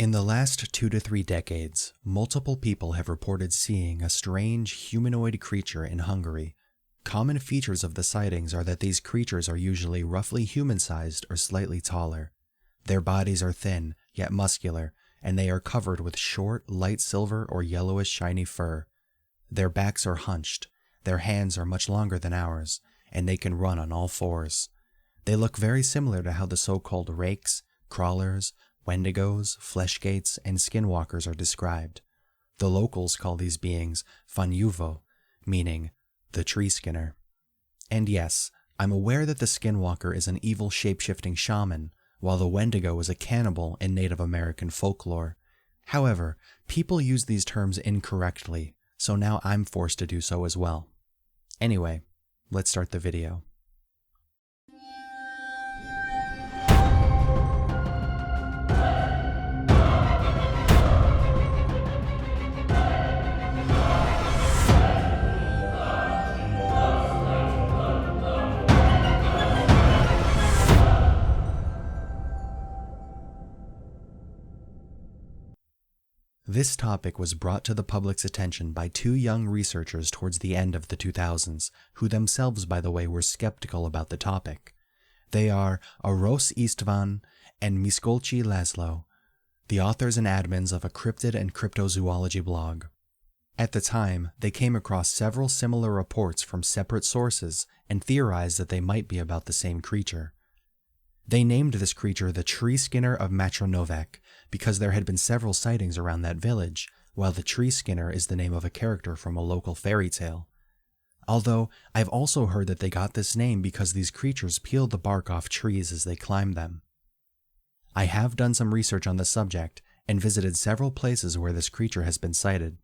In the last 2 to 3 decades, multiple people have reported seeing a strange humanoid creature in Hungary. Common features of the sightings are that these creatures are usually roughly human-sized or slightly taller. Their bodies are thin, yet muscular, and they are covered with short, light silver or yellowish shiny fur. Their backs are hunched, their hands are much longer than ours, and they can run on all fours. They look very similar to how the so-called rakes, crawlers, wendigos, fleshgaits, and skinwalkers are described. The locals call these beings fanyuvo, meaning the tree skinner. And yes, I'm aware that the skinwalker is an evil shape-shifting shaman, while the wendigo is a cannibal in Native American folklore. However, people use these terms incorrectly, so now I'm forced to do so as well. Anyway, let's start the video. This topic was brought to the public's attention by 2 young researchers towards the end of the 2000s, who themselves, by the way, were skeptical about the topic. They are Aros Istvan and Miskolci Laszlo, the authors and admins of a cryptid and cryptozoology blog. At the time, they came across several similar reports from separate sources and theorized that they might be about the same creature. They named this creature the Tree Skinner of Matronovec because there had been several sightings around that village, while the Tree Skinner is the name of a character from a local fairy tale. Although, I've also heard that they got this name because these creatures peeled the bark off trees as they climbed them. I have done some research on the subject and visited several places where this creature has been sighted.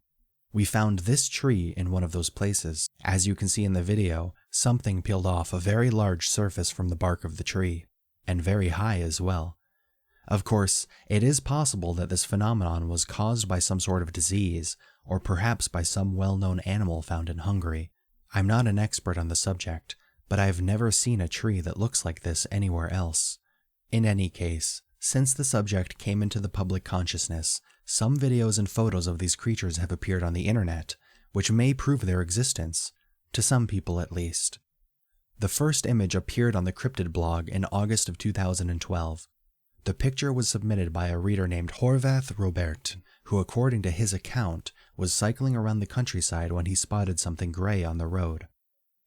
We found this tree in one of those places. As you can see in the video, something peeled off a very large surface from the bark of the tree, and very high as well. Of course, it is possible that this phenomenon was caused by some sort of disease, or perhaps by some well-known animal found in Hungary. I'm not an expert on the subject, but I've never seen a tree that looks like this anywhere else. In any case, since the subject came into the public consciousness, some videos and photos of these creatures have appeared on the internet, which may prove their existence, to some people at least. The first image appeared on the cryptid blog in August of 2012. The picture was submitted by a reader named Horvath Robert, who according to his account, was cycling around the countryside when he spotted something gray on the road.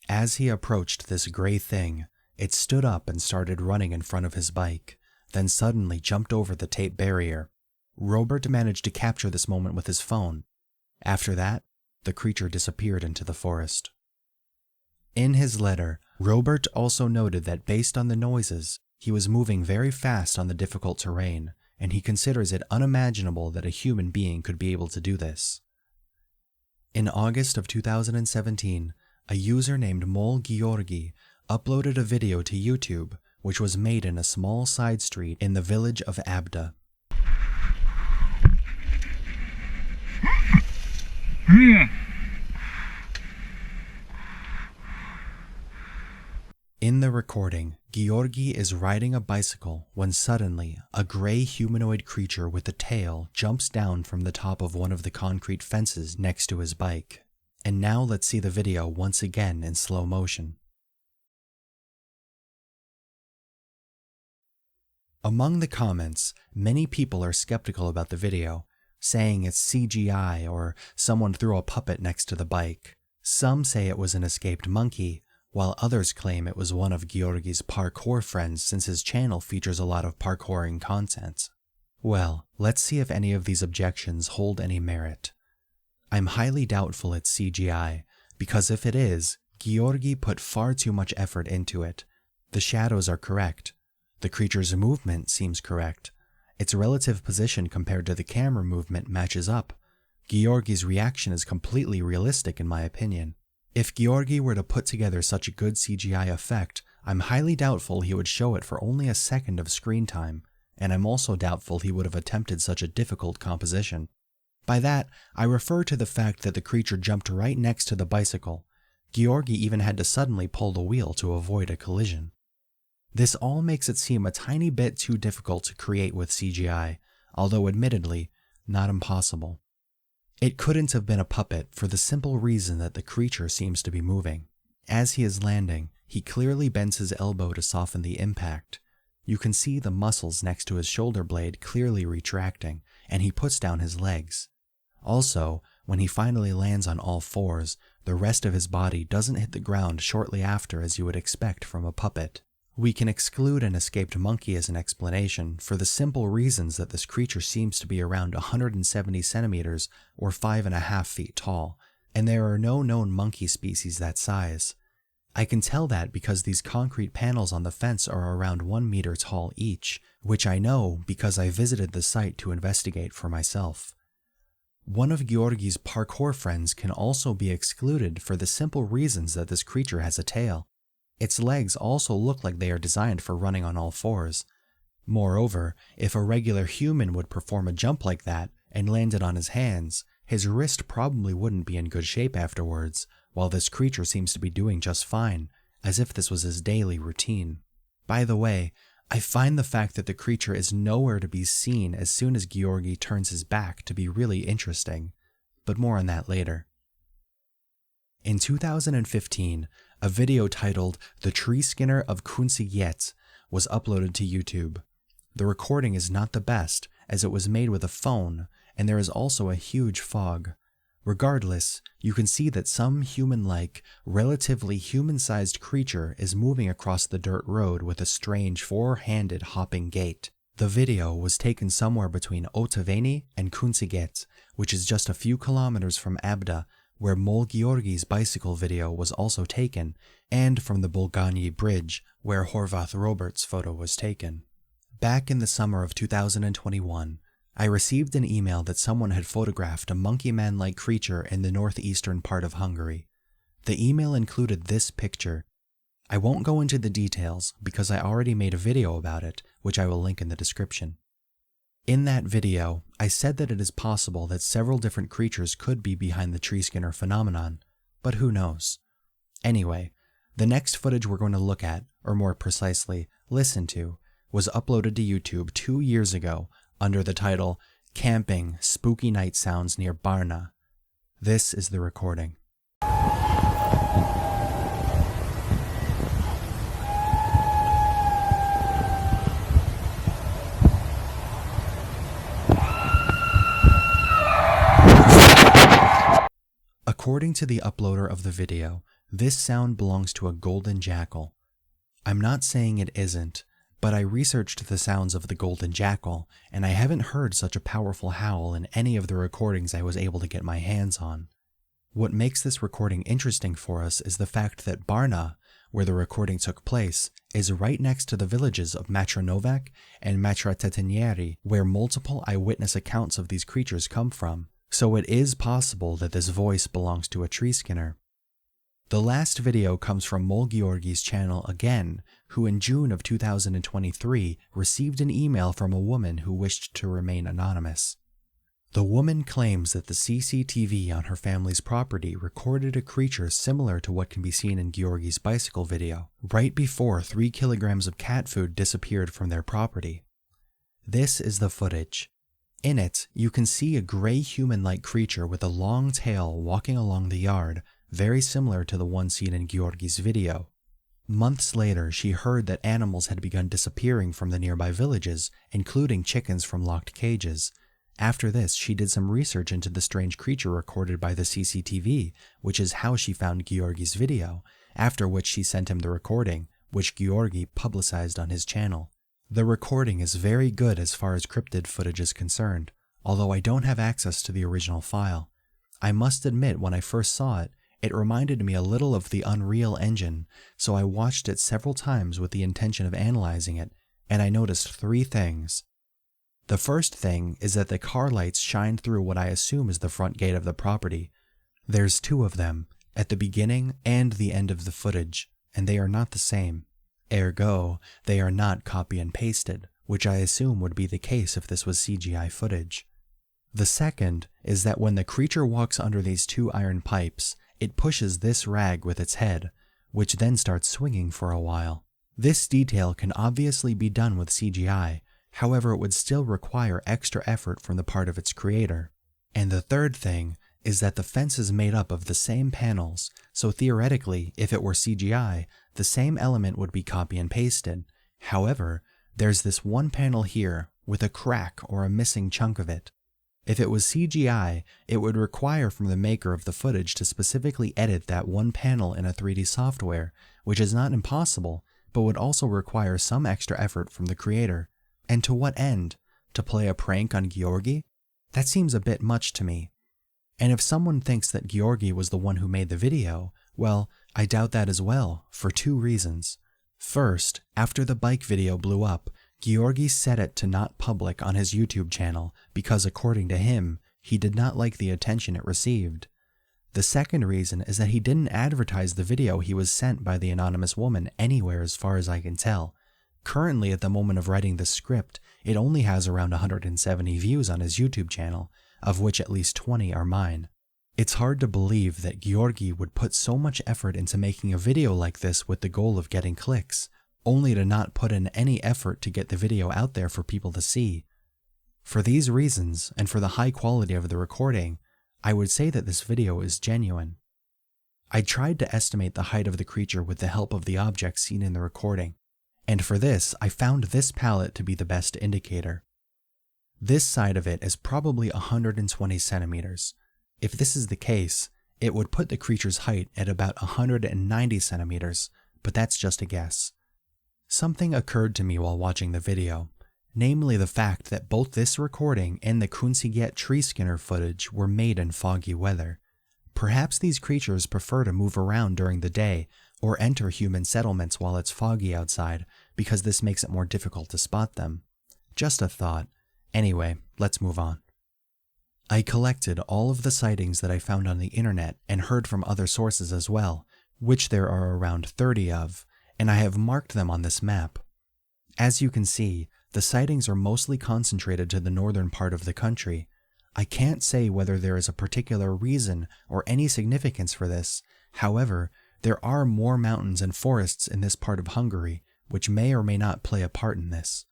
As he approached this gray thing, it stood up and started running in front of his bike, then suddenly jumped over the tape barrier. Robert managed to capture this moment with his phone. After that, the creature disappeared into the forest. In his letter, Robert also noted that based on the noises, he was moving very fast on the difficult terrain, and he considers it unimaginable that a human being could be able to do this. In August of 2017, a user named Mol Georgi uploaded a video to YouTube, which was made in a small side street in the village of Abda. In the recording, Georgi is riding a bicycle when suddenly a gray humanoid creature with a tail jumps down from the top of one of the concrete fences next to his bike. And now let's see the video once again in slow motion. Among the comments, many people are skeptical about the video, saying it's CGI or someone threw a puppet next to the bike. Some say it was an escaped monkey, while others claim it was one of Georgi's parkour friends since his channel features a lot of parkouring content. Well, let's see if any of these objections hold any merit. I'm highly doubtful it's CGI, because if it is, Georgi put far too much effort into it. The shadows are correct. The creature's movement seems correct. Its relative position compared to the camera movement matches up. Georgi's reaction is completely realistic in my opinion. If Georgi were to put together such a good CGI effect, I'm highly doubtful he would show it for only a second of screen time, and I'm also doubtful he would have attempted such a difficult composition. By that, I refer to the fact that the creature jumped right next to the bicycle. Georgi even had to suddenly pull the wheel to avoid a collision. This all makes it seem a tiny bit too difficult to create with CGI, although admittedly, not impossible. It couldn't have been a puppet for the simple reason that the creature seems to be moving. As he is landing, he clearly bends his elbow to soften the impact. You can see the muscles next to his shoulder blade clearly retracting, and he puts down his legs. Also, when he finally lands on all fours, the rest of his body doesn't hit the ground shortly after as you would expect from a puppet. We can exclude an escaped monkey as an explanation for the simple reasons that this creature seems to be around 170 centimeters or 5.5 feet tall, and there are no known monkey species that size. I can tell that because these concrete panels on the fence are around 1 meter tall each, which I know because I visited the site to investigate for myself. One of Georgi's parkour friends can also be excluded for the simple reasons that this creature has a tail. Its legs also look like they are designed for running on all fours. Moreover, if a regular human would perform a jump like that and landed on his hands, his wrist probably wouldn't be in good shape afterwards, while this creature seems to be doing just fine, as if this was his daily routine. By the way, I find the fact that the creature is nowhere to be seen as soon as Georgi turns his back to be really interesting, but more on that later. In 2015, a video titled "The Tree Skinner of Kunsighet" was uploaded to YouTube. The recording is not the best, as it was made with a phone, and there is also a huge fog. Regardless, you can see that some human-like, relatively human-sized creature is moving across the dirt road with a strange four-handed hopping gait. The video was taken somewhere between Otaveni and Kunsighet, which is just a few kilometers from Abda, where Mol Georgi's bicycle video was also taken, and from the Bolgani Bridge, where Horvath Roberts' photo was taken. Back in the summer of 2021, I received an email that someone had photographed a monkey man-like creature in the northeastern part of Hungary. The email included this picture. I won't go into the details because I already made a video about it, which I will link in the description. In that video, I said that it is possible that several different creatures could be behind the tree skinner phenomenon, but who knows? Anyway, the next footage we're going to look at, or more precisely, listen to, was uploaded to YouTube 2 years ago under the title "Camping Spooky Night Sounds Near Barna." This is the recording. According to the uploader of the video, this sound belongs to a golden jackal. I'm not saying it isn't, but I researched the sounds of the golden jackal, and I haven't heard such a powerful howl in any of the recordings I was able to get my hands on. What makes this recording interesting for us is the fact that Barna, where the recording took place, is right next to the villages of Matranovac and Matratetinieri, where multiple eyewitness accounts of these creatures come from. So it is possible that this voice belongs to a tree skinner. The last video comes from Mol Georgi's channel again, who in June of 2023 received an email from a woman who wished to remain anonymous. The woman claims that the CCTV on her family's property recorded a creature similar to what can be seen in Georgi's bicycle video, right before 3 kilograms of cat food disappeared from their property. This is the footage. In it, you can see a gray human-like creature with a long tail walking along the yard, very similar to the one seen in Georgi's video. Months later, she heard that animals had begun disappearing from the nearby villages, including chickens from locked cages. After this, she did some research into the strange creature recorded by the CCTV, which is how she found Georgi's video, after which she sent him the recording, which Georgi publicized on his channel. The recording is very good as far as cryptid footage is concerned, although I don't have access to the original file. I must admit when I first saw it, it reminded me a little of the Unreal Engine, so I watched it several times with the intention of analyzing it, and I noticed 3 things. The first thing is that the car lights shine through what I assume is the front gate of the property. There's 2 of them, at the beginning and the end of the footage, and they are not the same. Ergo, they are not copy and pasted, which I assume would be the case if this was CGI footage. The second is that when the creature walks under these 2 iron pipes, it pushes this rag with its head, which then starts swinging for a while. This detail can obviously be done with CGI, However, it would still require extra effort from the part of its creator. And the third thing is that the fence is made up of the same panels, so theoretically, if it were CGI, the same element would be copy and pasted. However, there's this one panel here with a crack or a missing chunk of it. If it was CGI, it would require from the maker of the footage to specifically edit that one panel in a 3D software, which is not impossible, but would also require some extra effort from the creator. And to what end? To play a prank on Georgi? That seems a bit much to me. And if someone thinks that Georgi was the one who made the video, well, I doubt that as well, for two reasons. First, after the bike video blew up, Georgi set it to not public on his YouTube channel because, according to him, he did not like the attention it received. The second reason is that he didn't advertise the video he was sent by the anonymous woman anywhere as far as I can tell. Currently, at the moment of writing the script, it only has around 170 views on his YouTube channel, of which at least 20 are mine. It's hard to believe that Georgi would put so much effort into making a video like this with the goal of getting clicks, only to not put in any effort to get the video out there for people to see. For these reasons, and for the high quality of the recording, I would say that this video is genuine. I tried to estimate the height of the creature with the help of the objects seen in the recording, and for this I found this palette to be the best indicator. This side of it is probably 120 centimeters. If this is the case, it would put the creature's height at about 190 centimeters, but that's just a guess. Something occurred to me while watching the video, namely the fact that both this recording and the Kunsiget tree skinner footage were made in foggy weather. Perhaps these creatures prefer to move around during the day or enter human settlements while it's foggy outside because this makes it more difficult to spot them. Just a thought. Anyway, let's move on. I collected all of the sightings that I found on the internet and heard from other sources as well, which there are around 30 of, and I have marked them on this map. As you can see, the sightings are mostly concentrated to the northern part of the country. I can't say whether there is a particular reason or any significance for this. However, there are more mountains and forests in this part of Hungary, which may or may not play a part in this.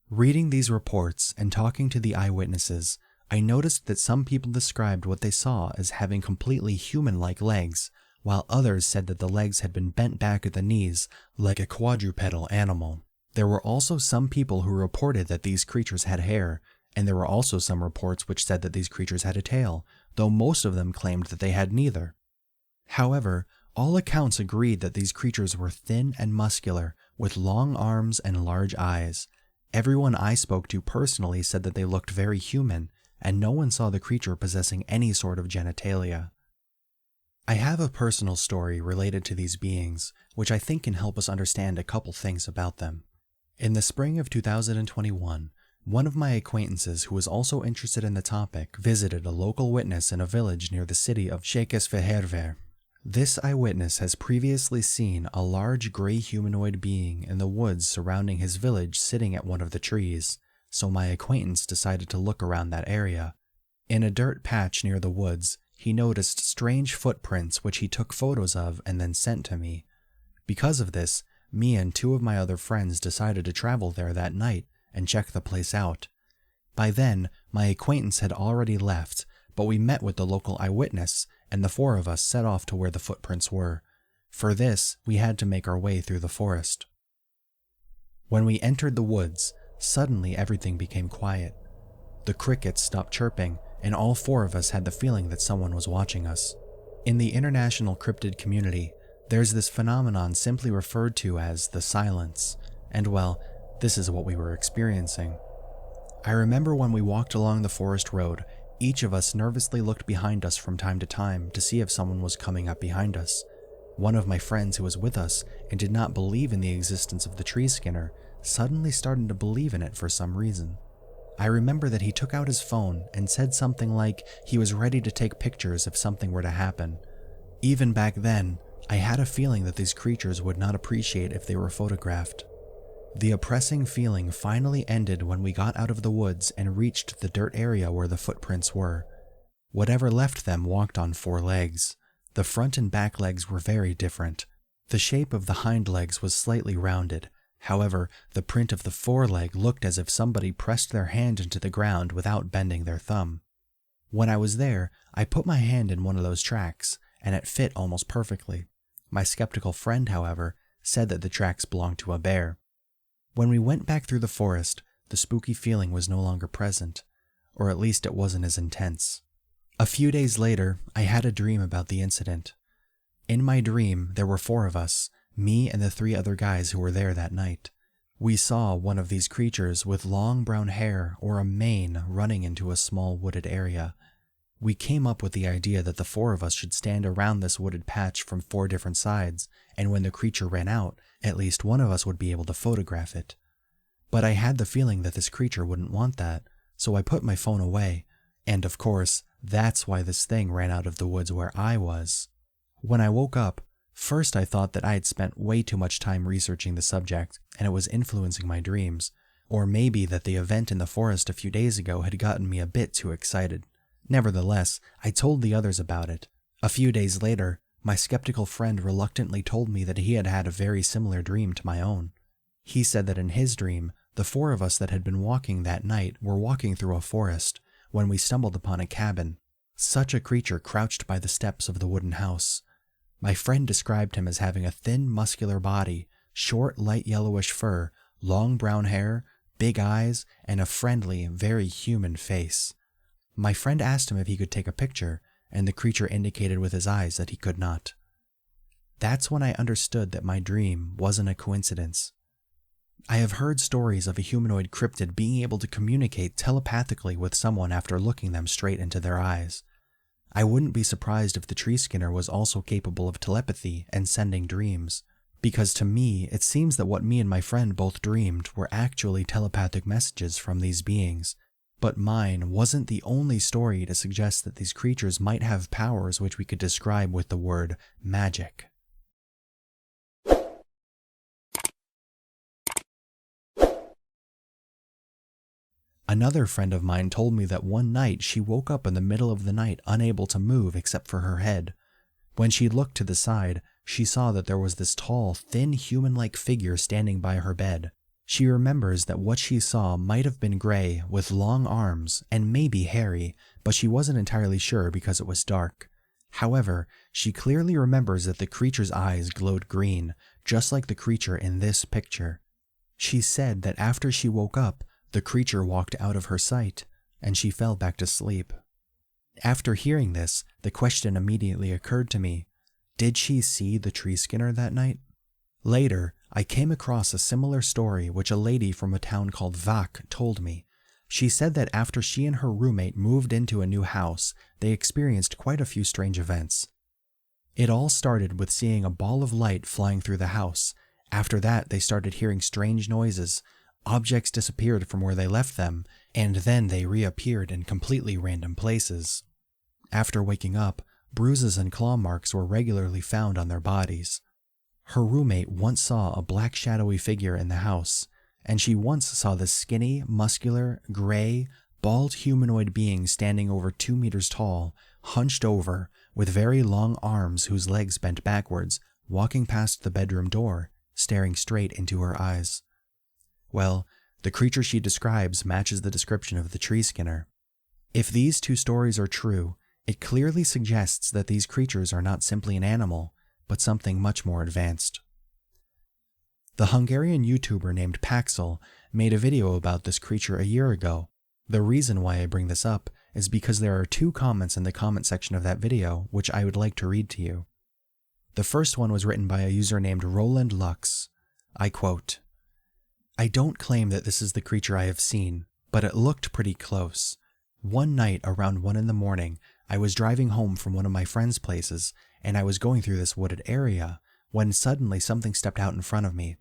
Reading these reports and talking to the eyewitnesses, I noticed that some people described what they saw as having completely human-like legs, while others said that the legs had been bent back at the knees like a quadrupedal animal. There were also some people who reported that these creatures had hair, and there were also some reports which said that these creatures had a tail, though most of them claimed that they had neither. However, all accounts agreed that these creatures were thin and muscular, with long arms and large eyes. Everyone I spoke to personally said that they looked very human, and no one saw the creature possessing any sort of genitalia. I have a personal story related to these beings, which I think can help us understand a couple things about them. In the spring of 2021, one of my acquaintances who was also interested in the topic visited a local witness in a village near the city of Székesfehérvár. This eyewitness has previously seen a large gray humanoid being in the woods surrounding his village sitting at one of the trees, so my acquaintance decided to look around that area. In a dirt patch near the woods, he noticed strange footprints which he took photos of and then sent to me. Because of this, me and two of my other friends decided to travel there that night and check the place out. By then, my acquaintance had already left, but we met with the local eyewitness, and the four of us set off to where the footprints were. For this, we had to make our way through the forest. When we entered the woods, suddenly everything became quiet. The crickets stopped chirping, and all four of us had the feeling that someone was watching us. In the international cryptid community, there's this phenomenon simply referred to as the silence, and well, this is what we were experiencing. I remember when we walked along the forest road, each of us nervously looked behind us from time to time to see if someone was coming up behind us. One of my friends who was with us and did not believe in the existence of the tree skinner suddenly started to believe in it for some reason. I remember that he took out his phone and said something like he was ready to take pictures if something were to happen. Even back then, I had a feeling that these creatures would not appreciate if they were photographed. The oppressing feeling finally ended when we got out of the woods and reached the dirt area where the footprints were. Whatever left them walked on four legs. The front and back legs were very different. The shape of the hind legs was slightly rounded. However, the print of the foreleg looked as if somebody pressed their hand into the ground without bending their thumb. When I was there, I put my hand in one of those tracks, and it fit almost perfectly. My skeptical friend, however, said that the tracks belonged to a bear. When we went back through the forest, the spooky feeling was no longer present, or at least it wasn't as intense. A few days later, I had a dream about the incident. In my dream, there were 4 of us, me and the 3 other guys who were there that night. We saw one of these creatures with long brown hair or a mane running into a small wooded area. We came up with the idea that the 4 of us should stand around this wooded patch from 4 different sides, and when the creature ran out, at least one of us would be able to photograph it. But I had the feeling that this creature wouldn't want that, so I put my phone away, and of course, that's why this thing ran out of the woods where I was. When I woke up, first I thought that I had spent way too much time researching the subject, and it was influencing my dreams, or maybe that the event in the forest a few days ago had gotten me a bit too excited. Nevertheless, I told the others about it. A few days later, my skeptical friend reluctantly told me that he had had a very similar dream to my own. He said that in his dream, the 4 of us that had been walking that night were walking through a forest when we stumbled upon a cabin. Such a creature crouched by the steps of the wooden house. My friend described him as having a thin, muscular body, short, light yellowish fur, long brown hair, big eyes, and a friendly, very human face. My friend asked him if he could take a picture, and the creature indicated with his eyes that he could not. That's when I understood that my dream wasn't a coincidence. I have heard stories of a humanoid cryptid being able to communicate telepathically with someone after looking them straight into their eyes. I wouldn't be surprised if the tree skinner was also capable of telepathy and sending dreams, because to me it seems that what me and my friend both dreamed were actually telepathic messages from these beings. But mine wasn't the only story to suggest that these creatures might have powers which we could describe with the word magic. Another friend of mine told me that one night she woke up in the middle of the night unable to move except for her head. When she looked to the side, she saw that there was this tall, thin human-like figure standing by her bed. She remembers that what she saw might have been gray with long arms and maybe hairy, but she wasn't entirely sure because it was dark. However, she clearly remembers that the creature's eyes glowed green, just like the creature in this picture. She said that after she woke up, the creature walked out of her sight, and she fell back to sleep. After hearing this, the question immediately occurred to me: did she see the tree skinner that night? Later, I came across a similar story which a lady from a town called Vak told me. She said that after she and her roommate moved into a new house, they experienced quite a few strange events. It all started with seeing a ball of light flying through the house. After that, they started hearing strange noises. Objects disappeared from where they left them, and then they reappeared in completely random places. After waking up, bruises and claw marks were regularly found on their bodies. Her roommate once saw a black shadowy figure in the house, and she once saw this skinny, muscular, gray, bald humanoid being standing over 2 meters tall, hunched over, with very long arms whose legs bent backwards, walking past the bedroom door, staring straight into her eyes. Well, the creature she describes matches the description of the tree skinner. If these 2 stories are true, it clearly suggests that these creatures are not simply an animal, but something much more advanced. The Hungarian YouTuber named Paxel made a video about this creature a year ago. The reason why I bring this up is because there are 2 comments in the comment section of that video which I would like to read to you. The first one was written by a user named Roland Lux. I quote, "I don't claim that this is the creature I have seen, but it looked pretty close. One night around 1 in the morning, I was driving home from one of my friend's places, and I was going through this wooded area, when suddenly something stepped out in front of me.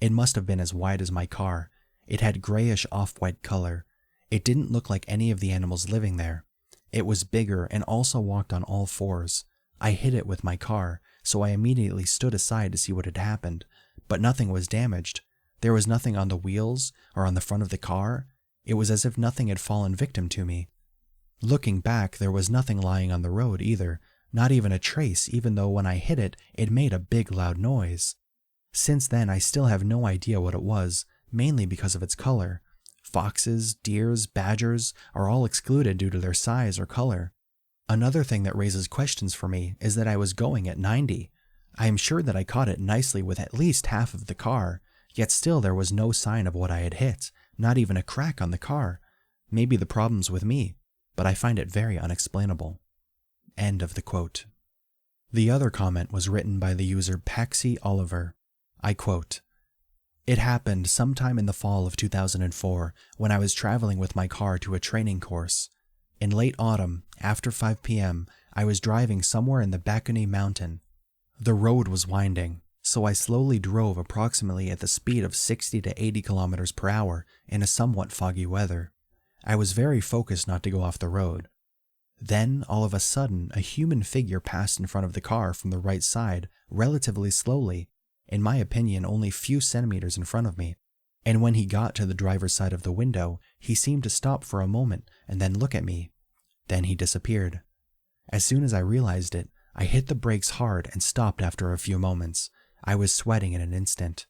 It must have been as wide as my car. It had grayish off-white color. It didn't look like any of the animals living there. It was bigger and also walked on all 4s. I hit it with my car, so I immediately stood aside to see what had happened, but nothing was damaged. There was nothing on the wheels or on the front of the car. It was as if nothing had fallen victim to me. Looking back, there was nothing lying on the road either, not even a trace, even though when I hit it, it made a big loud noise. Since then, I still have no idea what it was, mainly because of its color. Foxes, deers, badgers are all excluded due to their size or color. Another thing that raises questions for me is that I was going at 90. I am sure that I caught it nicely with at least half of the car, yet still there was no sign of what I had hit, not even a crack on the car. Maybe the problem's with me, but I find it very unexplainable. End of the quote. The other comment was written by the user Paxi Oliver. I quote, "It happened sometime in the fall of 2004 when I was traveling with my car to a training course. In late autumn, after 5 p.m., I was driving somewhere in the Bakuni mountain. The road was winding, so I slowly drove approximately at the speed of 60 to 80 kilometers per hour in a somewhat foggy weather. I was very focused not to go off the road. Then, all of a sudden, a human figure passed in front of the car from the right side relatively slowly, in my opinion only few centimeters in front of me, and when he got to the driver's side of the window, he seemed to stop for a moment and then look at me. Then he disappeared. As soon as I realized it, I hit the brakes hard and stopped after a few moments. I was sweating in an instant.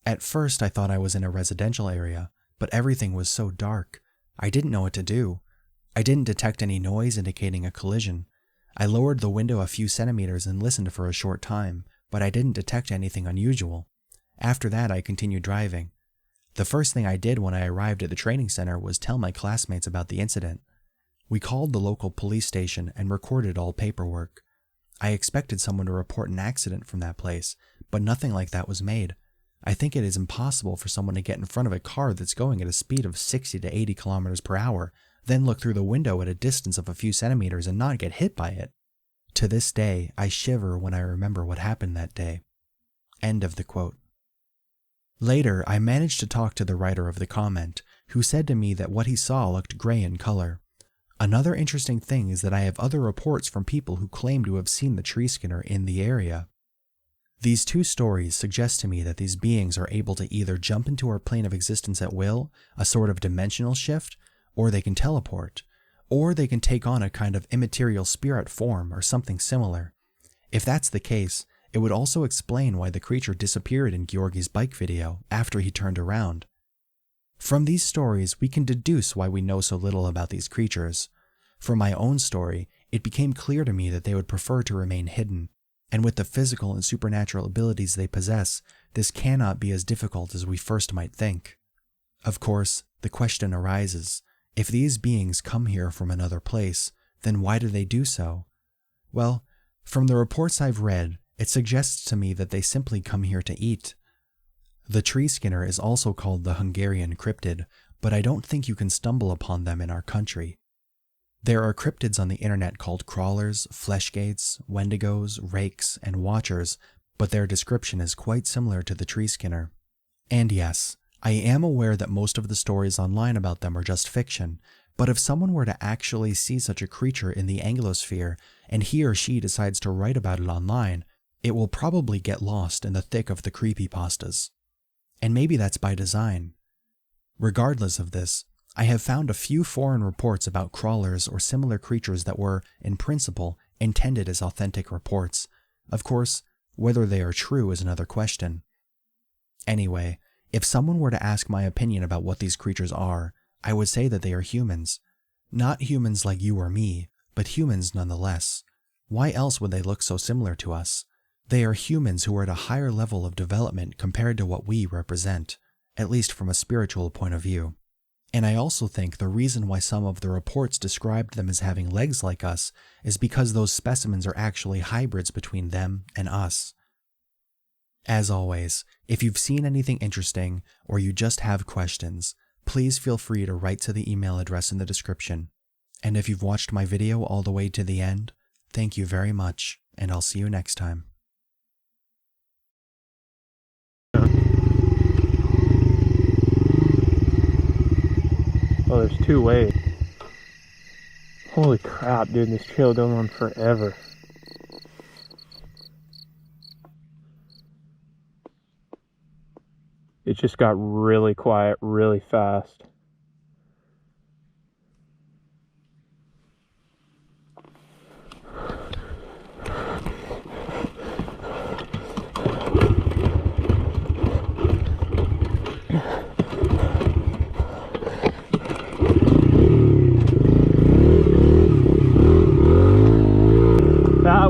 At first I thought I was in a residential area, but everything was so dark. I didn't know what to do. I didn't detect any noise indicating a collision. I lowered the window a few centimeters and listened for a short time, but I didn't detect anything unusual. After that I continued driving. The first thing I did when I arrived at the training center was tell my classmates about the incident. We called the local police station and recorded all paperwork. I expected someone to report an accident from that place, but nothing like that was made. I think it is impossible for someone to get in front of a car that's going at a speed of 60 to 80 kilometers per hour, then look through the window at a distance of a few centimeters and not get hit by it. To this day, I shiver when I remember what happened that day." End of the quote. Later, I managed to talk to the writer of the comment, who said to me that what he saw looked gray in color. Another interesting thing is that I have other reports from people who claim to have seen the tree skinner in the area. These two stories suggest to me that these beings are able to either jump into our plane of existence at will, a sort of dimensional shift, or they can teleport, or they can take on a kind of immaterial spirit form or something similar. If that's the case, it would also explain why the creature disappeared in Georgi's bike video after he turned around. From these stories, we can deduce why we know so little about these creatures. For my own story, it became clear to me that they would prefer to remain hidden, and with the physical and supernatural abilities they possess, this cannot be as difficult as we first might think. Of course, the question arises, if these beings come here from another place, then why do they do so? Well, from the reports I've read, it suggests to me that they simply come here to eat. The tree skinner is also called the Hungarian cryptid, but I don't think you can stumble upon them in our country. There are cryptids on the internet called crawlers, fleshgaits, wendigos, rakes, and watchers, but their description is quite similar to the tree skinner. And yes, I am aware that most of the stories online about them are just fiction, but if someone were to actually see such a creature in the Anglosphere, and he or she decides to write about it online, it will probably get lost in the thick of the creepypastas. And maybe that's by design. Regardless of this, I have found a few foreign reports about crawlers or similar creatures that were, in principle, intended as authentic reports. Of course, whether they are true is another question. Anyway, if someone were to ask my opinion about what these creatures are, I would say that they are humans. Not humans like you or me, but humans nonetheless. Why else would they look so similar to us? They are humans who are at a higher level of development compared to what we represent, at least from a spiritual point of view. And I also think the reason why some of the reports described them as having legs like us is because those specimens are actually hybrids between them and us. As always, if you've seen anything interesting or you just have questions, please feel free to write to the email address in the description. And if you've watched my video all the way to the end, thank you very much, and I'll see you next time. Oh, there's two ways. Holy crap, dude, this trail goes on forever. It just got really quiet really fast.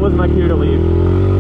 was my cue to leave.